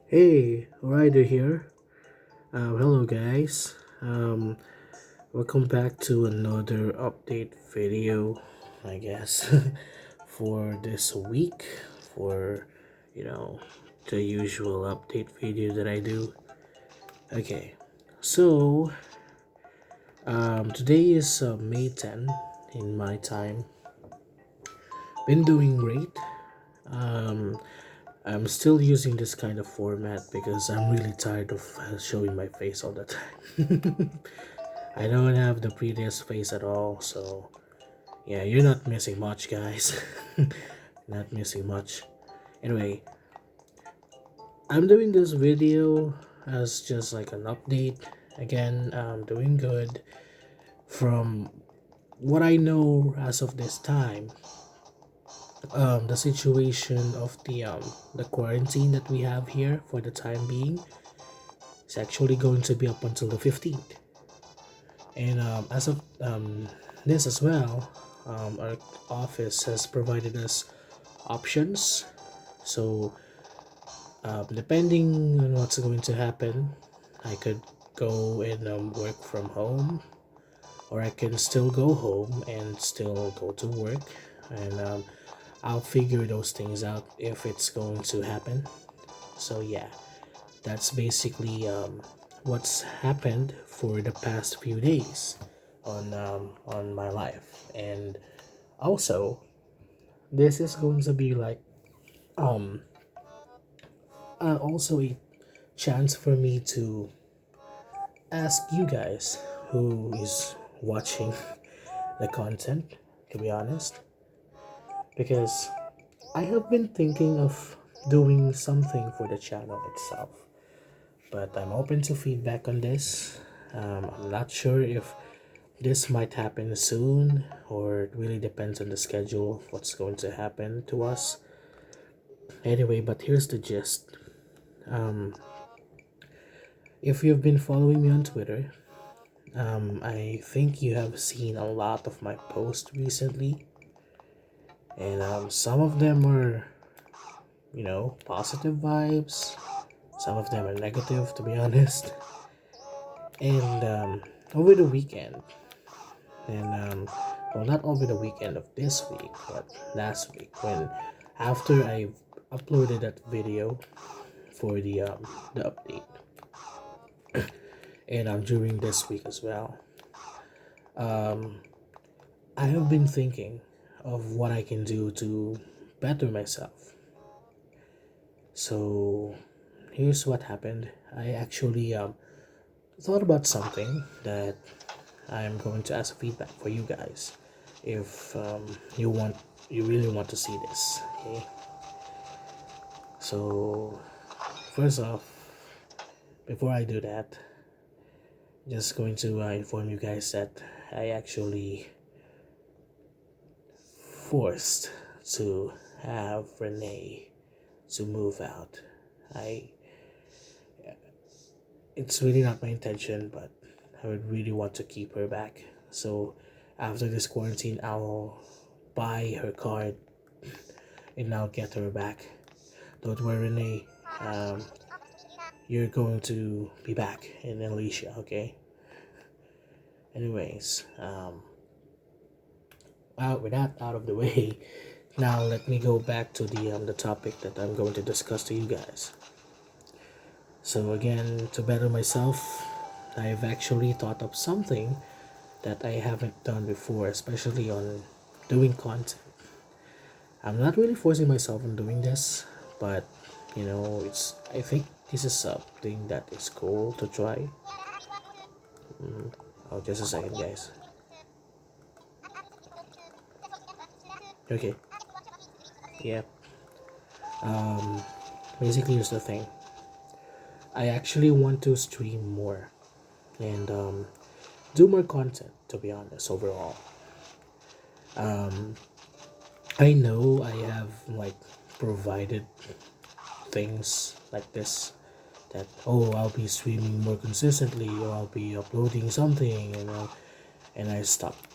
Hey, Ryder here. Hello guys. Welcome back to another update video, I guess, for this week, for, you know, the usual update video that I do. Okay, so, today is May 10 in my time. Been doing great. Um, I'm still using this kind of format because I'm really tired of showing my face all the time. I don't have the prettiest face at all, so yeah, you're not missing much, guys. Not missing much. Anyway, I'm doing this video as just like an update. Again, I'm doing good. From what I know as of this time, the situation of the quarantine that we have here for the time being is actually going to be up until the 15th. And as of this as well, our office has provided us options. So, depending on what's going to happen, I could go and work from home, or I can still go home and still go to work. And I'll figure those things out if it's going to happen. So, yeah, that's basically what's happened for the past few days on my life. And also, this is going to be like um also a chance for me to ask you guys who is watching the content, to be honest, because I have been thinking of doing something for the channel itself, but I'm open to feedback on this. I'm not sure if this might happen soon, or it really depends on the schedule of what's going to happen to us. Anyway, but here's the gist. Um, if you've been following me on Twitter, I think you have seen a lot of my posts recently, and some of them are, positive vibes. Some of them are negative, to be honest. And over the weekend, and well, not over the weekend of this week, but last week, when after I uploaded that video for the update, and during this week as well, um, I have been thinking of what I can do to better myself. So here's what happened. I actually thought about something that I'm going to ask feedback for you guys. If you really want to see this. Okay. So first off, before I do that, just going to inform you guys that I actually forced to have Renee to move out. I It's really not my intention, but I would really want to keep her back. So after this quarantine, I'll buy her card and I'll get her back. Don't worry, Renee. Um, you're going to be back in Alicia, okay? Anyways, with that out of the way, now let me go back to the topic that I'm going to discuss to you guys. So again, to better myself, I've actually thought of something that I haven't done before, especially on doing content. I'm not really forcing myself on doing this, but it's I think this is something that is cool to try. Oh, just a second, guys. Okay, yeah. Um, Basically, here's the thing. I actually want to stream more and do more content. To be honest, overall, um, I know I have like provided things like this, that I'll be streaming more consistently, or I'll be uploading something, and I stopped.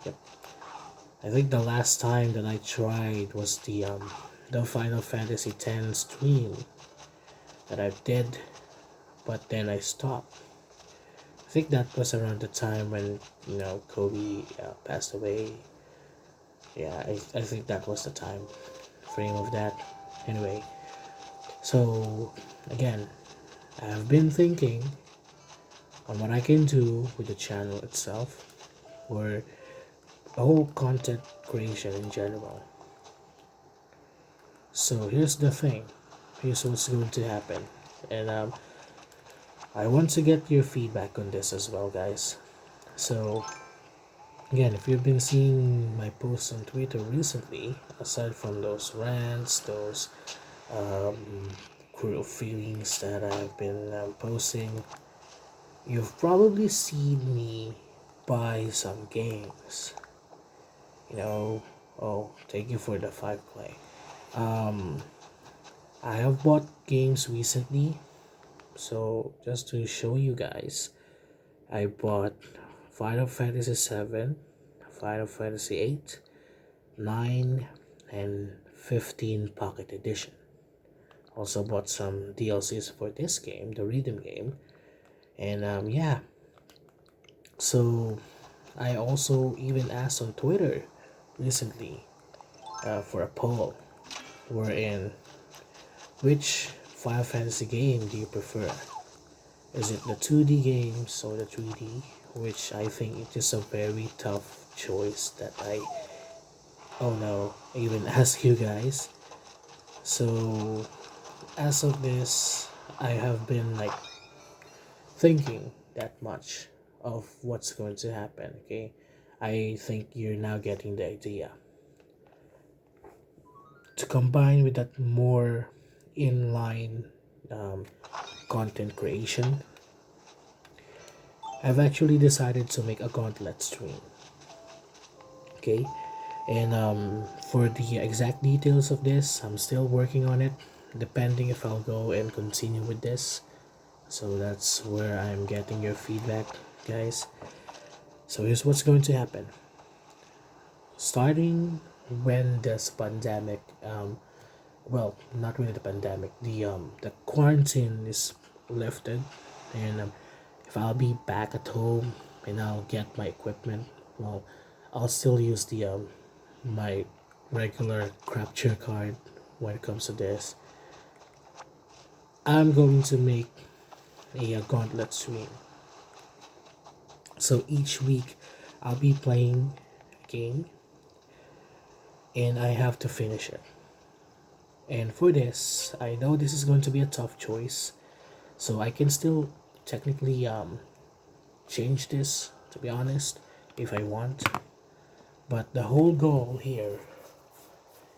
Yep. I think the last time that I tried was the Final Fantasy X stream, that I did, but then I stopped. I think that was around the time when Kobe passed away. Yeah, I think that was the time frame of that. Anyway, so again, I've been thinking on what I can do with the channel itself, or the whole content creation in general. So here's the thing. Here's what's going to happen, and I want to get your feedback on this as well, guys. So again, if you've been seeing my posts on Twitter recently, aside from those rants, those cruel feelings that I've been posting, you've probably seen me buy some games. Oh, thank you for the 5 play. Um, I have bought games recently, so just to show you guys, I bought Final Fantasy 7, Final Fantasy 8, 9, and 15 Pocket Edition. Also bought some DLCs for this game, the Rhythm game, and yeah. So I also even asked on Twitter recently for a poll wherein which Final Fantasy game do you prefer? Is it the 2D games or the 3D? Which I think it is a very tough choice that I, oh no, even ask you guys. So as of this, I have been like thinking that much of what's going to happen. Okay, I think you're now getting the idea. To combine with that more inline um, content creation, I've actually decided to make a gauntlet stream. Okay, and for the exact details of this, I'm still working on it, depending if I'll go and continue with this. So that's where I'm getting your feedback, guys. So here's what's going to happen. Starting when this pandemic, well, not really the pandemic, the quarantine is lifted, and if I'll be back at home and I'll get my equipment, well, I'll still use the my regular capture card when it comes to this. I'm going to make a gauntlet stream. So each week I'll be playing a game and I have to finish it. And for this, I know this is going to be a tough choice, so I can still technically change this, to be honest, if I want. But the whole goal here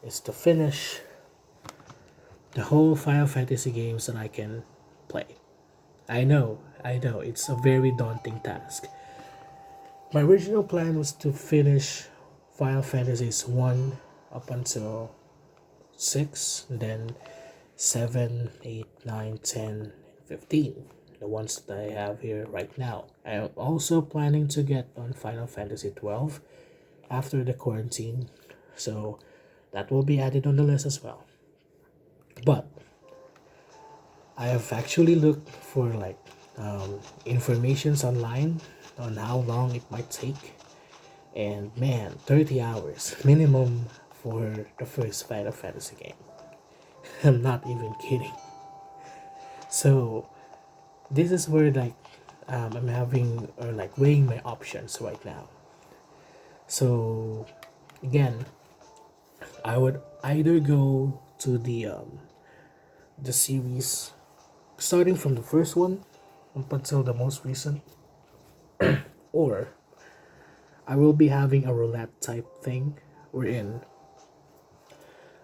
is to finish the whole Final Fantasy games that I can play. I know, it's a very daunting task. My original plan was to finish Final Fantasies 1 up until 6, then 7, 8, 9, 10, 15. The ones that I have here right now. I'm also planning to get on Final Fantasy 12 after the quarantine, so that will be added on the list as well. But I have actually looked for like informations online on how long it might take, and man, 30 hours minimum for the first Final Fantasy game. I'm not even kidding. So this is where like I'm having or like weighing my options right now. So again, I would either go to the series starting from the first one up until the most recent, or I will be having a roulette type thing wherein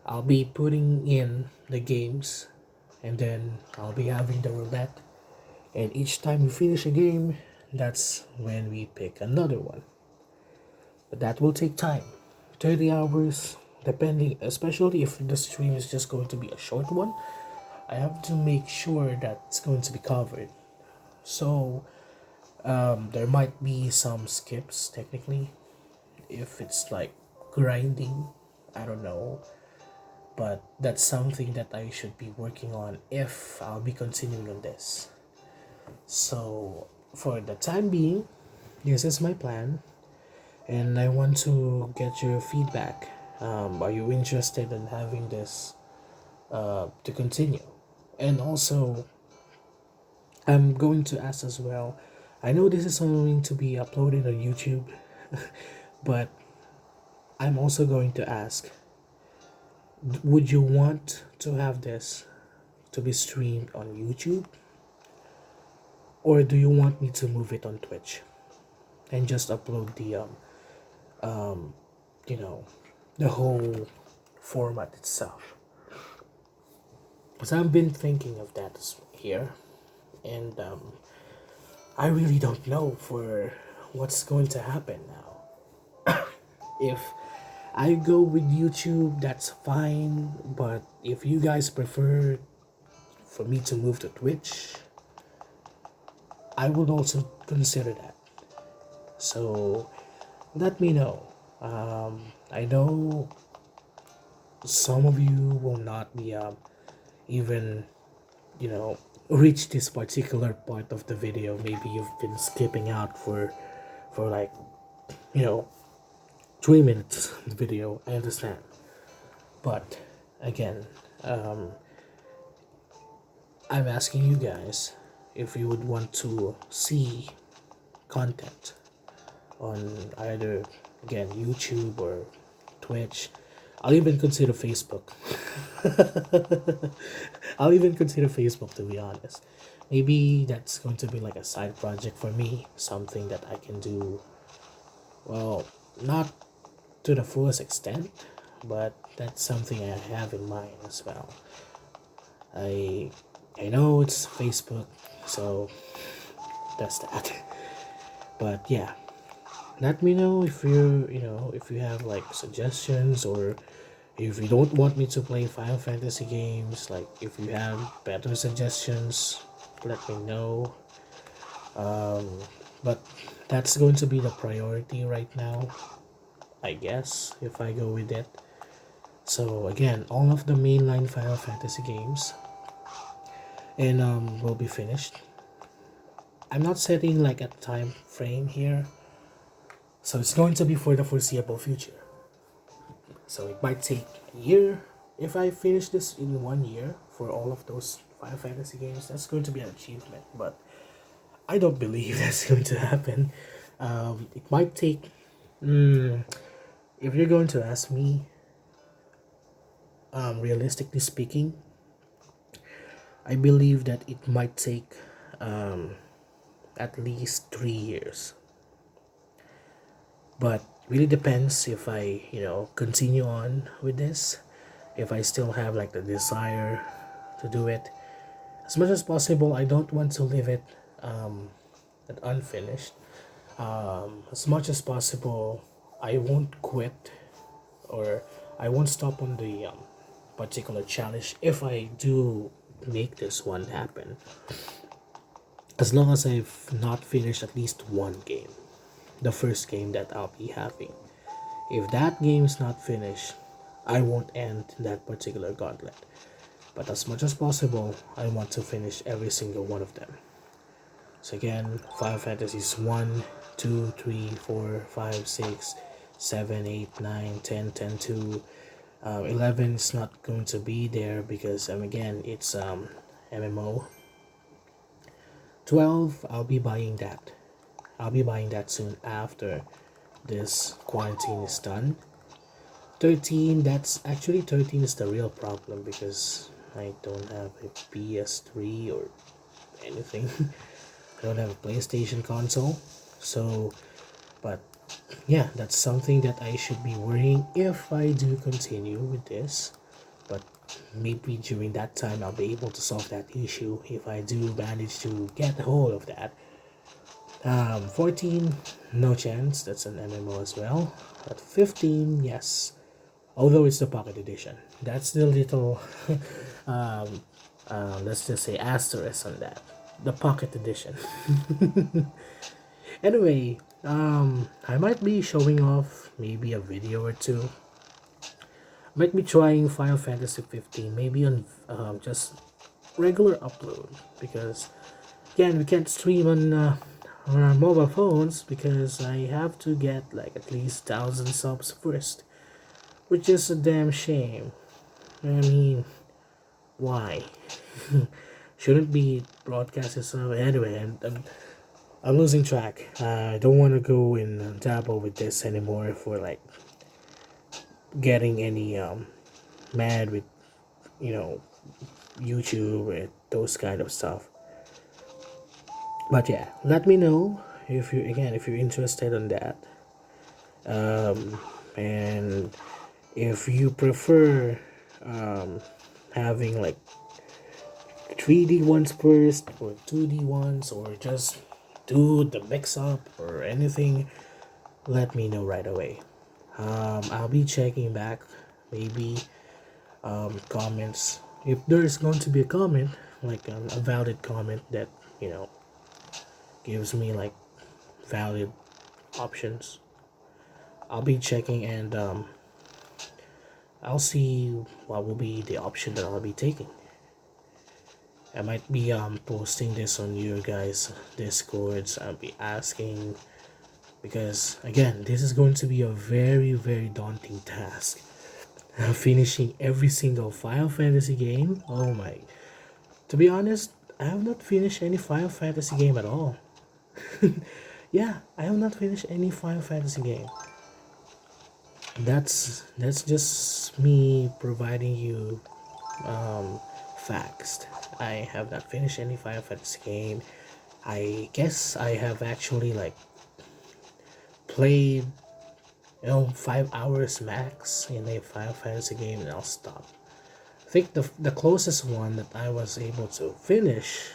I'll be putting in the games and then I'll be having the roulette, and each time we finish a game, that's when we pick another one. But that will take time, 30 hours, depending, especially if the stream is just going to be a short one. I have to make sure that it's going to be covered. So there might be some skips technically if it's like grinding. I don't know. but that's something that I should be working on if I'll be continuing on this. So for the time being, this is my plan, and I want to get your feedback. Are you interested in having this to continue? And also, I'm going to ask as well. I know this is going to be uploaded on YouTube, but I'm also going to ask, would you want to have this to be streamed on YouTube? Or do you want me to move it on Twitch and just upload the um you know the whole format itself? Because I've been thinking of that here, and I really don't know for what's going to happen now. If I go with YouTube, that's fine, but if you guys prefer for me to move to Twitch, I would also consider that. So let me know. I know some of you will not be even, reach this particular part of the video. Maybe you've been skipping out for like, you know 3 minutes of the video. I understand, but again, I'm asking you guys if you would want to see content on either, again, YouTube or Twitch. I'll even consider Facebook. I'll even consider Facebook, to be honest. Maybe that's going to be like a side project for me, something that I can do, well, not to the fullest extent, but that's something I have in mind as well. I know it's Facebook, so that's that. But yeah, let me know if if you have like suggestions, or if you don't want me to play Final Fantasy games. Like, if you have better suggestions, let me know. But that's going to be the priority right now, I guess, if I go with it. So again, all of the mainline Final Fantasy games, and will be finished. I'm not setting like a time frame here, so it's going to be for the foreseeable future. So it might take a year. If I finish this in 1 year for all of those Final Fantasy games, that's going to be an achievement. But I don't believe that's going to happen. It might take. If you're going to ask me, realistically speaking, I believe that it might take at least 3 years. But really depends if I, continue on with this, if I still have like the desire to do it. As much as possible, I don't want to leave it unfinished. As much as possible, I won't quit, or I won't stop on the particular challenge if I do make this one happen, as long as I've not finished at least one game, the first game that I'll be having. If that game is not finished, I won't end that particular gauntlet. But as much as possible, I want to finish every single one of them. So again, Final Fantasies 1, 2, 3, 4, 5, 6, 7, 8, 9, 10, 10, 2. 11 is not going to be there because again, it's MMO. 12, I'll be buying that. I'll be buying that soon after this quarantine is done. 13, 13 is the real problem because I don't have a PS3 or anything. I don't have a PlayStation console. So, but yeah, that's something that I should be worrying if I do continue with this. But maybe during that time I'll be able to solve that issue if I do manage to get a hold of that. 14, no chance, that's an MMO as well. But 15, yes, although it's the pocket edition. That's the little let's just say asterisk on that, the pocket edition. Anyway, I might be showing off maybe a video or two Might be trying Final Fantasy 15, maybe on just regular upload, because again we can't stream on our mobile phones because I have to get like at least 1,000 subs first, which is a damn shame. I mean, why? Shouldn't be broadcasted so anyway. I'm losing track. I don't want to go and dabble with this anymore for like getting any mad with you know YouTube and those kind of stuff. But yeah, let me know if you again if you're interested in that, and if you prefer having like 3D ones first or 2D ones or just do the mix up or anything, let me know right away. I'll be checking back maybe comments if there's going to be a comment like a valid comment that you know gives me like valid options. I'll be checking and I'll see what will be the option that I'll be taking. I might be posting this on your guys discords. I'll be asking because again this is going to be a very daunting task. Finishing every single Final Fantasy game. Oh my, to be honest, I have not finished any Final Fantasy game at all. Yeah, I have not finished any Final Fantasy game. That's just me providing you facts. I have not finished any Final Fantasy game. I guess I have actually like played 5 hours max in a Final Fantasy game and I'll stop. I think the closest one that I was able to finish,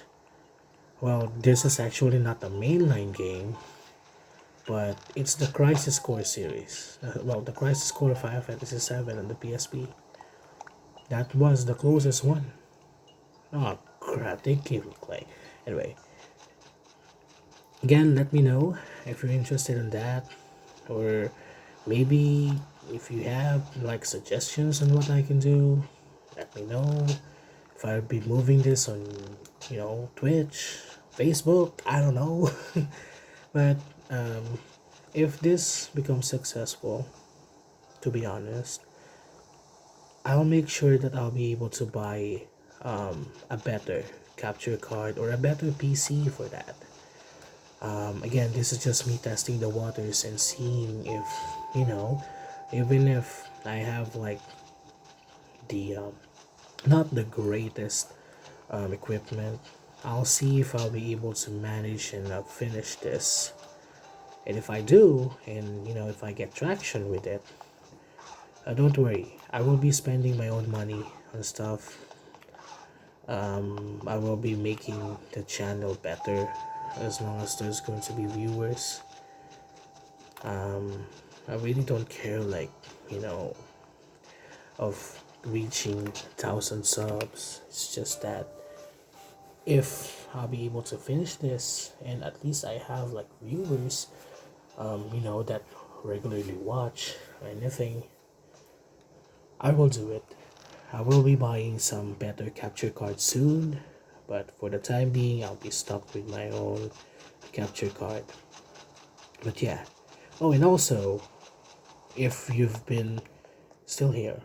well, this is actually not a mainline game, but it's the Crisis Core series. Well, the Crisis Core Final Fantasy 7 on the PSP. That was the closest one. Oh crap, they gave me clay. Anyway, again, let me know if you're interested in that, or maybe if you have like suggestions on what I can do, let me know. If I'll be moving this on, Twitch, Facebook, I don't know. But if this becomes successful, to be honest, I'll make sure that I'll be able to buy a better capture card or a better PC for that. Again, this is just me testing the waters and seeing if, even if I have like the not the greatest equipment, I'll see if I'll be able to manage and finish this. And if I do, and if I get traction with it, don't worry, I will be spending my own money on stuff. I will be making the channel better as long as there's going to be viewers. I really don't care, like, of reaching 1,000 subs. It's just that if I'll be able to finish this and at least I have like viewers, that regularly watch or anything, I will do it. I will be buying some better capture cards soon, but for the time being, I'll be stuck with my own capture card. But yeah. Oh, and also, if you've been still here,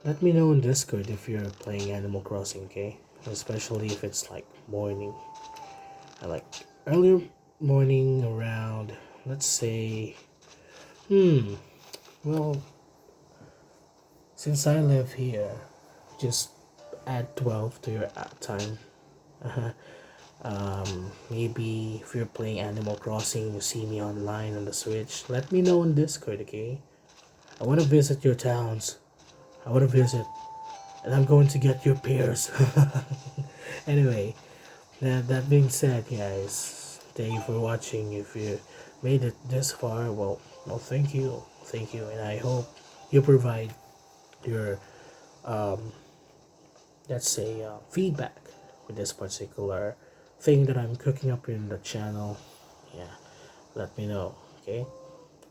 let me know on Discord if you're playing Animal Crossing, okay? Especially if it's like morning. I like earlier morning around, let's say, well, since I live here, just add 12 to your time. Maybe if you're playing Animal Crossing, you see me online on the Switch, let me know on Discord, okay? I want to visit your towns. I want to visit, and I'm going to get your peers. Anyway, that being said, guys, thank you for watching. If you made it this far, well, thank you, and I hope you provide your let's say feedback with this particular thing that I'm cooking up in the channel. Yeah, let me know. Okay,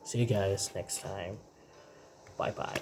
see you guys next time. Bye bye.